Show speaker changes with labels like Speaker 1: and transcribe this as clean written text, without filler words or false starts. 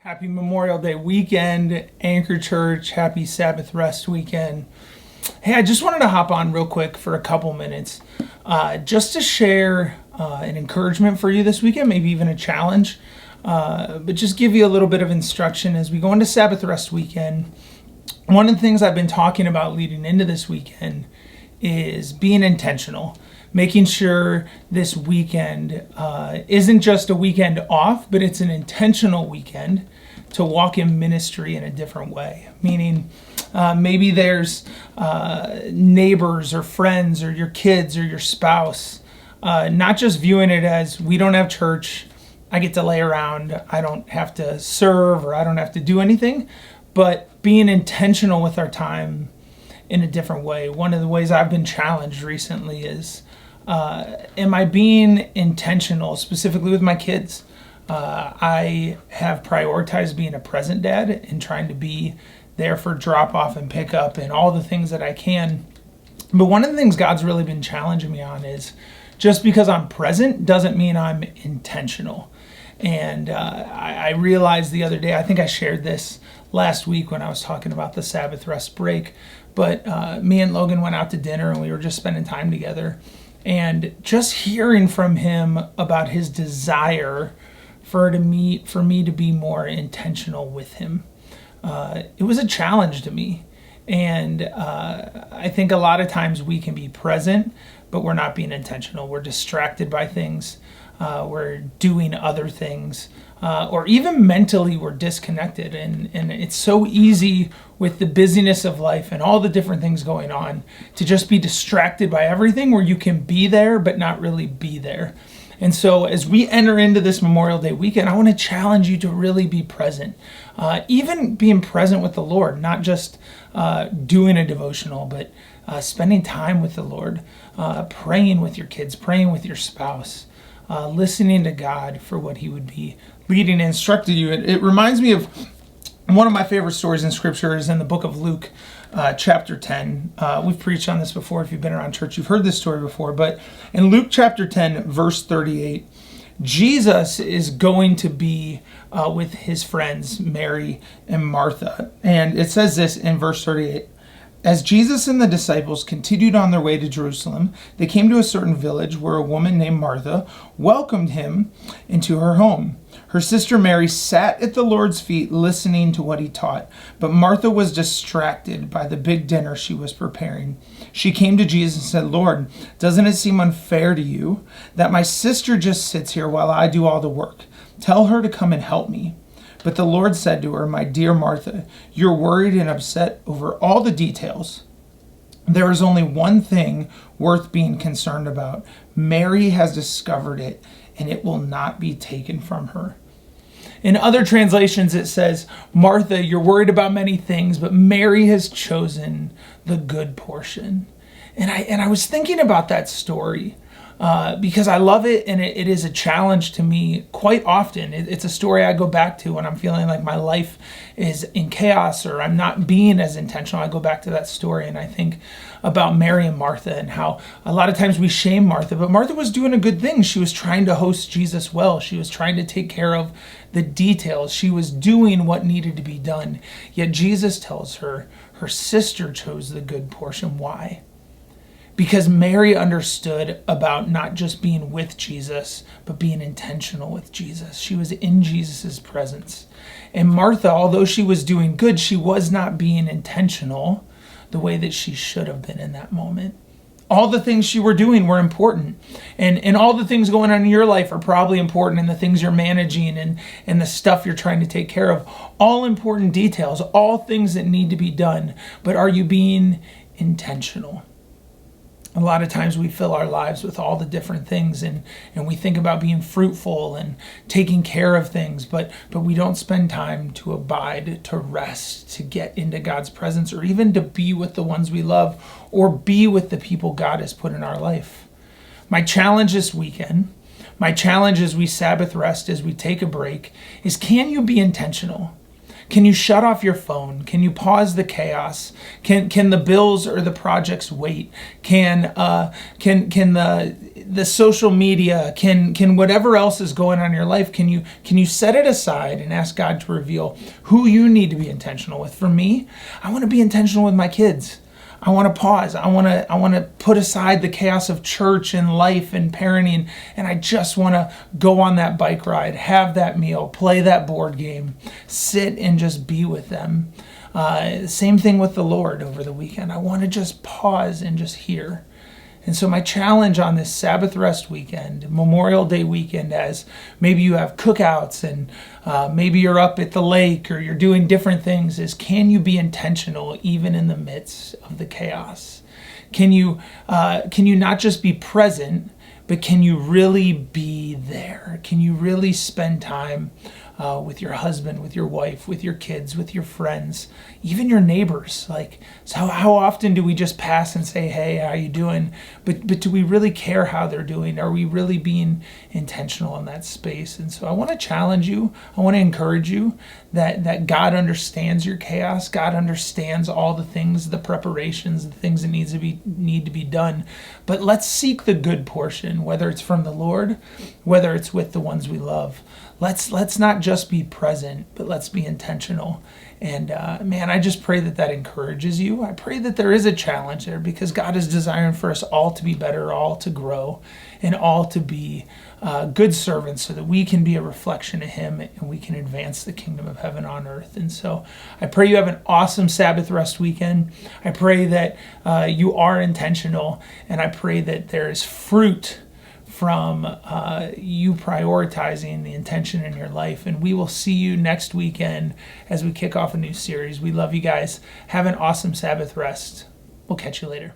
Speaker 1: Happy Memorial Day weekend, Anchor Church. Happy Sabbath Rest weekend. Hey, I just wanted to hop on real quick for a couple minutes just to share an encouragement for you this weekend, maybe even a challenge, but just give you a little bit of instruction as we go into Sabbath Rest weekend. One of the things I've been talking about leading into this weekend is being intentional, making sure this weekend isn't just a weekend off, but it's an intentional weekend to walk in ministry in a different way. Meaning maybe there's neighbors or friends or your kids or your spouse, not just viewing it as we don't have church, I get to lay around, I don't have to serve or I don't have to do anything, but being intentional with our time in a different way. One of the ways I've been challenged recently is, am I being intentional, specifically with my kids? I have prioritized being a present dad and trying to be there for drop off and pick up and all the things that I can. But one of the things God's really been challenging me on is just because I'm present doesn't mean I'm intentional. And I realized the other day, I think I shared this last week when I was talking about the Sabbath Rest break, but me and Logan went out to dinner and we were just spending time together. And just hearing from him about his desire for me to be more intentional with him, it was a challenge to me. And I think a lot of times we can be present, but we're not being intentional. We're distracted by things. We're doing other things. Or even mentally we're disconnected. And it's so easy with the busyness of life and all the different things going on to just be distracted by everything where you can be there but not really be there. And so as we enter into this Memorial Day weekend, I want to challenge you to really be present. Even being present with the Lord, not just doing a devotional, but spending time with the Lord, praying with your kids, praying with your spouse, listening to God for what he would be leading and instructing you. It reminds me of one of my favorite stories in Scripture is in the book of Luke, chapter 10. We've preached on this before. If you've been around church, you've heard this story before. But in Luke chapter 10, verse 38, Jesus is going to be with his friends, Mary and Martha. And it says this in verse 38. As Jesus and the disciples continued on their way to Jerusalem, they came to a certain village where a woman named Martha welcomed him into her home. Her sister Mary sat at the Lord's feet listening to what he taught, but Martha was distracted by the big dinner she was preparing. She came to Jesus and said, "Lord, doesn't it seem unfair to you that my sister just sits here while I do all the work? Tell her to come and help me." But the Lord said to her, "My dear Martha, you're worried and upset over all the details. There is only one thing worth being concerned about. Mary has discovered it, and it will not be taken from her." In other translations, it says, "Martha, you're worried about many things, but Mary has chosen the good portion." And I was thinking about that story because I love it, and it is a challenge to me quite often. It's a story I go back to when I'm feeling like my life is in chaos or I'm not being as intentional. I go back to that story and I think about Mary and Martha and how a lot of times we shame Martha, but Martha was doing a good thing. She was trying to host Jesus well. She was trying to take care of the details. She was doing what needed to be done. Yet Jesus tells her her sister chose the good portion. Why? Because Mary understood about not just being with Jesus, but being intentional with Jesus. She was in Jesus' presence. And Martha, although she was doing good, she was not being intentional the way that she should have been in that moment. All the things she were doing were important. And all the things going on in your life are probably important, and the things you're managing and the stuff you're trying to take care of. All important details, all things that need to be done. But are you being intentional? A lot of times we fill our lives with all the different things and we think about being fruitful and taking care of things, but we don't spend time to abide, to rest, to get into God's presence, or even to be with the ones we love or be with the people God has put in our life. My challenge this weekend, my challenge as we Sabbath rest, as we take a break, is can you be intentional? Can you shut off your phone? Can you pause the chaos? Can the bills or the projects wait? Can the social media, can whatever else is going on in your life, can you set it aside and ask God to reveal who you need to be intentional with? For me, I want to be intentional with my kids. I want to pause. I want to put aside the chaos of church and life and parenting, and I just want to go on that bike ride, have that meal, play that board game, sit and just be with them. Same thing with the Lord over the weekend. I want to just pause and just hear. And so my challenge on this Sabbath Rest weekend, Memorial Day weekend, as maybe you have cookouts and maybe you're up at the lake or you're doing different things, is can you be intentional even in the midst of the chaos? Can you not just be present, but can you really be there? Can you really spend time with your husband, with your wife, with your kids, with your friends, even your neighbors? Like, so how often do we just pass and say, hey, how you doing? But do we really care how they're doing? Are we really being intentional in that space? And so I want to challenge you. I want to encourage you that God understands your chaos. God understands all the things, the preparations, the things that need to be done. But let's seek the good portion, whether it's from the Lord, whether it's with the ones we love. Let's not just be present, but let's be intentional. And man, I just pray that encourages you. I pray that there is a challenge there, because God is desiring for us all to be better, all to grow, and all to be good servants, so that we can be a reflection of Him and we can advance the kingdom of heaven on earth. And so I pray you have an awesome Sabbath Rest weekend. I pray that you are intentional, and I pray that there is fruit from you prioritizing the intention in your life. And we will see you next weekend as we kick off a new series. We love you guys. Have an awesome Sabbath Rest. We'll catch you later.